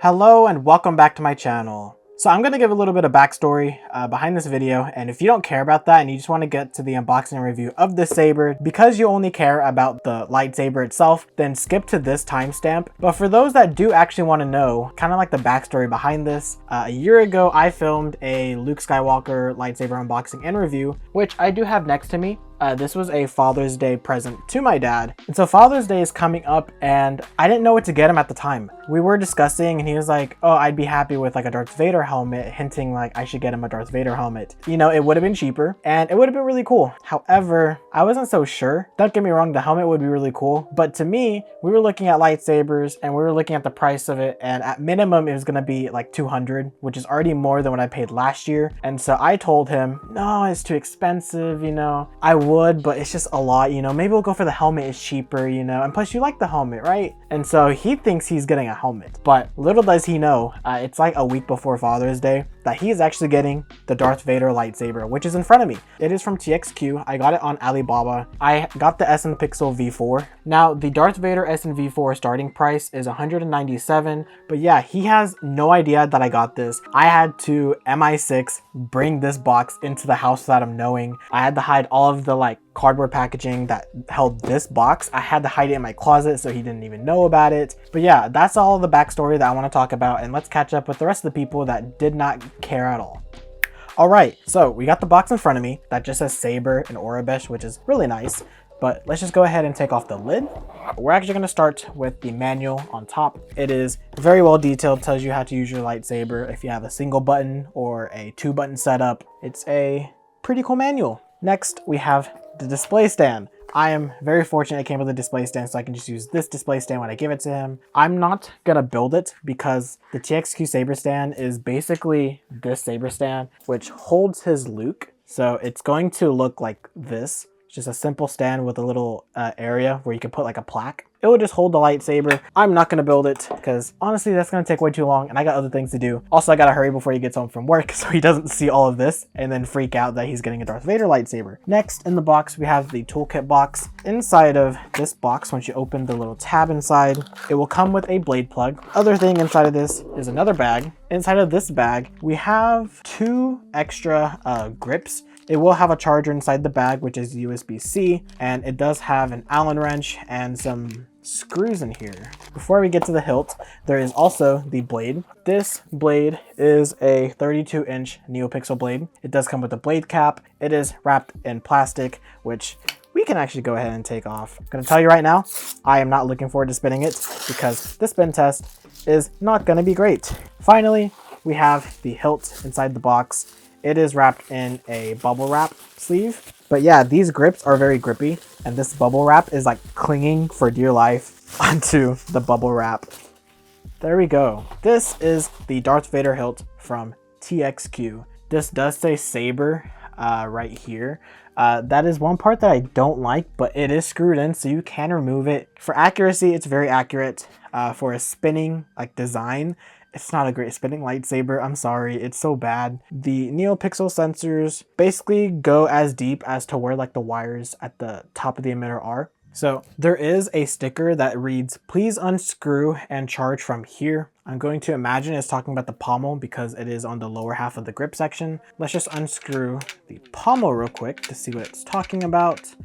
Hello and welcome back to my channel. So I'm going to give a little bit of backstory behind this video, and if you don't care about that and you just want to get to the unboxing and review of this saber, because you only care about the lightsaber itself, then skip to this timestamp. But for those that do actually want to know kind of like the backstory behind this, a year ago I filmed a Luke Skywalker lightsaber unboxing and review, which I do have next to me. This was a Father's Day present to my dad. And so Father's Day is coming up and I didn't know what to get him at the time. We were discussing and he was like, oh, I'd be happy with like a Darth Vader helmet, hinting like I should get him a Darth Vader helmet. You know, it would have been cheaper and it would have been really cool. However, I wasn't so sure. Don't get me wrong, the helmet would be really cool. But to me, we were looking at lightsabers and we were looking at the price of it. And at minimum, it was gonna be like $200, which is already more than what I paid last year. And so I told him, no, it's too expensive, you know. I would, but it's just a lot, you know. Maybe we'll go for the helmet, it's cheaper, you know, and plus you like the helmet, right? And so he thinks he's getting a helmet, but little does he know, it's like a week before Father's Day that he is actually getting the Darth Vader lightsaber, which is in front of me. It is from TXQ. I got it on Alibaba. I got the SNV4. Now the Darth Vader SNV4 starting price is $197, but yeah, he has no idea that I got this. I had to MI6 bring this box into the house without him knowing. I had to hide all of the like cardboard packaging that held this box. I had to hide it in my closet so he didn't even know about it. But yeah, that's all the backstory that I want to talk about, and let's catch up with the rest of the people that did not care at all. Alright, so we got the box in front of me that just says Saber and Orabesh, which is really nice. But let's just go ahead and take off the lid. We're actually going to start with the manual on top. It is very well detailed, tells you how to use your lightsaber if you have a single button or a 2-button setup. It's a pretty cool manual. Next, we have the display stand. I am very fortunate it came with a display stand, so I can just use this display stand when I give it to him. I'm not gonna build it because the TXQ saber stand is basically this saber stand, which holds his Luke. So it's going to look like this. It's just a simple stand with a little area where you can put like a plaque. It will just hold the lightsaber. I'm not gonna build it because honestly that's gonna take way too long and I got other things to do. Also, I gotta hurry before he gets home from work so he doesn't see all of this and then freak out that he's getting a Darth Vader lightsaber. Next in the box, we have the toolkit box. Inside of this box, once you open the little tab inside, it will come with a blade plug. Other thing inside of this is another bag. Inside of this bag, we have 2 extra grips. It will have a charger inside the bag, which is USB-C, and it does have an Allen wrench and some screws in here. Before we get to the hilt, there is also the blade. This blade is a 32-inch NeoPixel blade. It does come with a blade cap. It is wrapped in plastic, which we can actually go ahead and take off. I'm gonna tell you right now, I am not looking forward to spinning it because the spin test is not gonna be great. Finally, we have the hilt inside the box. It is wrapped in a bubble wrap sleeve. But yeah, these grips are very grippy and this bubble wrap is like clinging for dear life onto the bubble wrap. There we go. This is the Darth Vader hilt from TXQ. This does say saber right here. That is one part that I don't like, but it is screwed in so you can remove it. For accuracy, it's very accurate. For a spinning like design, it's not a great spinning lightsaber. I'm sorry, it's so bad. The NeoPixel sensors basically go as deep as to where like the wires at the top of the emitter are. So there is a sticker that reads, please unscrew and charge from here. I'm going to imagine it's talking about the pommel because it is on the lower half of the grip section. Let's just unscrew the pommel real quick to see what it's talking about.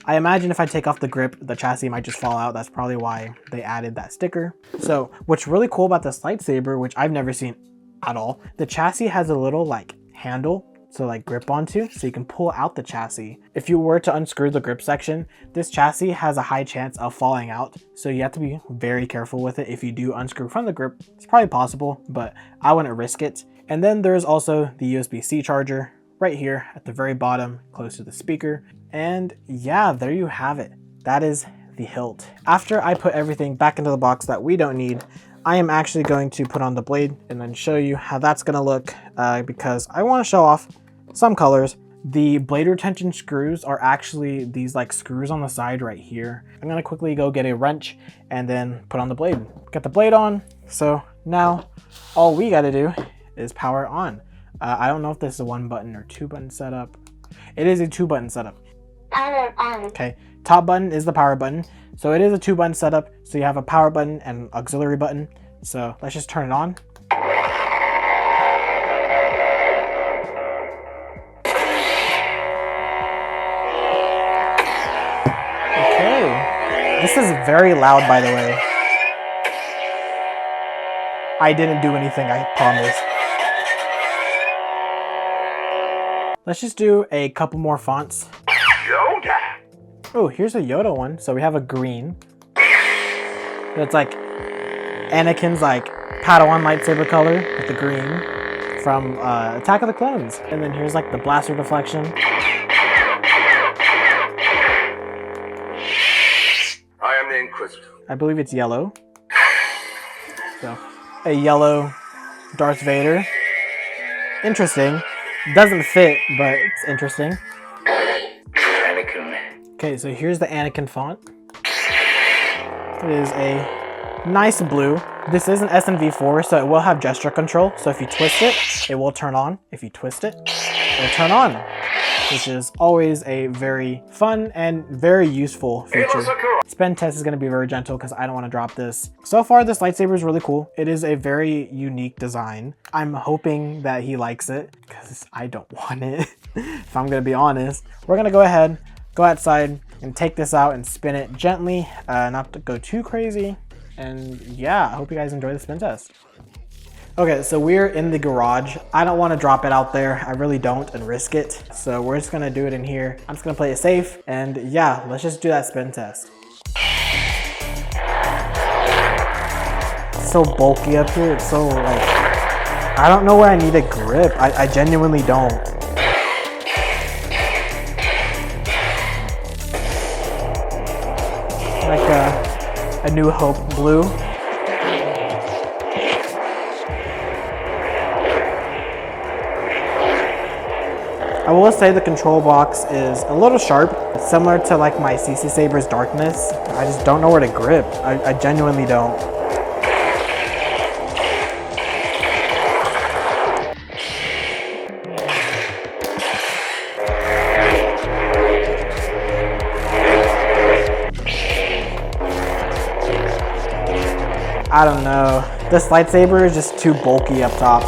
I imagine if I take off the grip, the chassis might just fall out. That's probably why they added that sticker. So what's really cool about this lightsaber, which I've never seen at all, the chassis has a little like handle to like grip onto, so you can pull out the chassis. If you were to unscrew the grip section, this chassis has a high chance of falling out. So you have to be very careful with it. If you do unscrew from the grip, it's probably possible, but I wouldn't risk it. And then there's also the USB-C charger right here at the very bottom, close to the speaker. And yeah, there you have it. That is the hilt. After I put everything back into the box that we don't need, I am actually going to put on the blade and then show you how that's gonna look because I want to show off some colors. The blade retention screws are actually these like screws on the side right here. I'm gonna quickly go get a wrench and then put on the blade. Get the blade on. So now all we gotta do is power on. I don't know if this is a 1-button or 2-button setup. It is a 2-button setup. Power on. Okay, top button is the power button. So it is a 2-button setup. So you have a power button and auxiliary button. So let's just turn it on. Okay. This is very loud, by the way. I didn't do anything, I promise. Let's just do a couple more fonts. Yoda! Oh, here's a Yoda one. So we have a green. That's like Anakin's like Padawan lightsaber color with the green from Attack of the Clones. And then here's like the blaster deflection. I am the Inquisitor. I believe it's yellow. So a yellow Darth Vader. Interesting. Doesn't fit, but it's interesting. Anakin. Okay, so here's the Anakin font. It is a nice blue. This is an SNV4, so it will have gesture control. So if you twist it, it will turn on. If you twist it, it will turn on. Which is always a very fun and very useful feature. Spin test is going to be very gentle because I don't want to drop this. So far, this lightsaber is really cool. It is a very unique design. I'm hoping that he likes it because I don't want it, if I'm going to be honest. We're going to go ahead, go outside and take this out and spin it gently, not to go too crazy. And yeah, I hope you guys enjoy the spin test. Okay, so we're in the garage. I don't want to drop it out there. I really don't and risk it. So we're just going to do it in here. I'm just going to play it safe. And yeah, let's just do that spin test. It's so bulky up here. It's so like, I don't know where I need a grip. I genuinely don't. Like a New Hope blue. I will say the control box is a little sharp, similar to like my CC Saber's Darkness. I just don't know where to grip. I genuinely don't. I don't know. This lightsaber is just too bulky up top.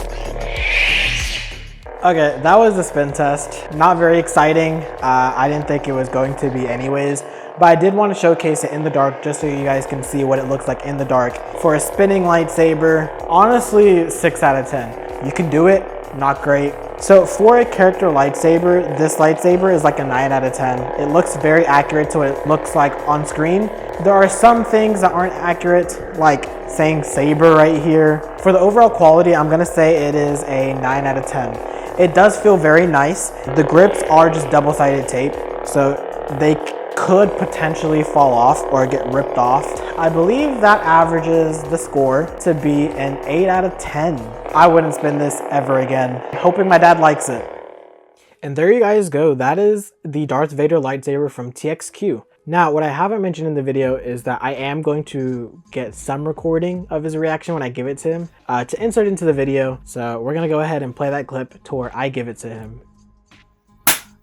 Okay, that was the spin test. Not very exciting. I didn't think it was going to be anyways, but I did want to showcase it in the dark just so you guys can see what it looks like in the dark. For a spinning lightsaber, honestly, 6 out of 10. You can do it, not great. So for a character lightsaber, this lightsaber is like a 9 out of 10. It looks very accurate to what it looks like on screen. There are some things that aren't accurate, like saying saber right here. For the overall quality, I'm gonna say it is a 9 out of 10. It does feel very nice. The grips are just double-sided tape, so they could potentially fall off or get ripped off. I believe that averages the score to be an 8 out of 10. I wouldn't spin this ever again. Hoping my dad likes it. And there you guys go. That is the Darth Vader lightsaber from TXQ. Now, what I haven't mentioned in the video is that I am going to get some recording of his reaction when I give it to him to insert into the video. So we're going to go ahead and play that clip to where I give it to him.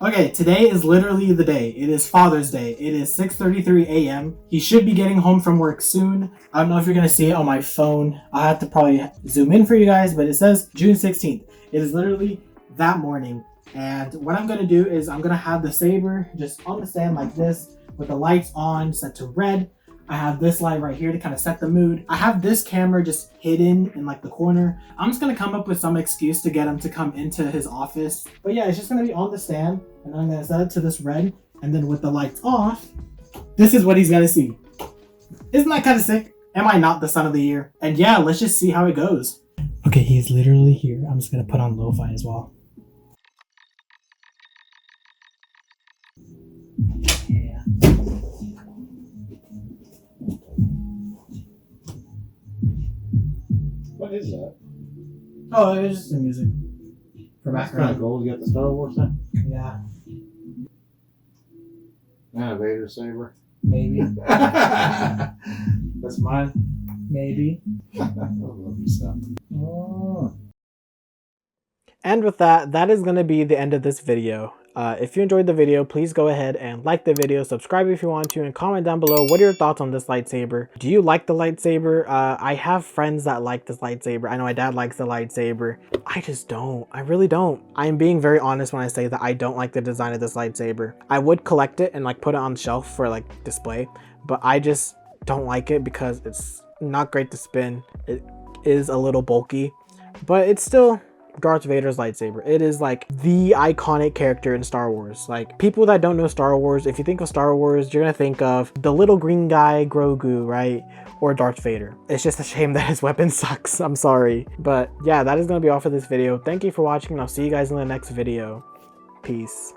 Okay, today is literally the day. It is Father's Day. It is 6:33 a.m. He should be getting home from work soon. I don't know if you're going to see it on my phone. I'll have to probably zoom in for you guys, but it says June 16th. It is literally that morning. And what I'm going to do is I'm going to have the saber just on the stand like this, with the lights on, set to red. I have this light right here to kind of set the mood. I have this camera just hidden in like the corner. I'm just gonna come up with some excuse to get him to come into his office. But yeah, it's just gonna be on the stand, and I'm gonna set it to this red, and then with the lights off, this is what he's gonna see. Isn't that kind of sick? Am I not the son of the year? And yeah, let's just see how it goes. Okay, he's literally here. I'm just gonna put on lo-fi as well. What is that? Oh, it's just the music. For That's background. kind of cool. You got the Star Wars thing? Yeah. And a Vader saber. Maybe. That's mine. Maybe. I love you stuff. Oh. And with that, that is going to be the end of this video. If you enjoyed the video, please go ahead and like the video, subscribe if you want to, and comment down below what are your thoughts on this lightsaber. Do you like the lightsaber? I have friends that like this lightsaber. I know my dad likes the lightsaber. I just don't. I really don't. I'm being very honest when I say that I don't like the design of this lightsaber. I would collect it and like put it on the shelf for like display, but I just don't like it because it's not great to spin. It is a little bulky, but it's still Darth Vader's lightsaber. It is like the iconic character in Star Wars. Like, people that don't know Star Wars, if you think of Star Wars, you're gonna think of the little green guy Grogu, right? Or Darth Vader. It's just a shame that his weapon sucks. I'm sorry. But yeah, that is gonna be all for this video. Thank you for watching, and I'll see you guys in the next video. Peace.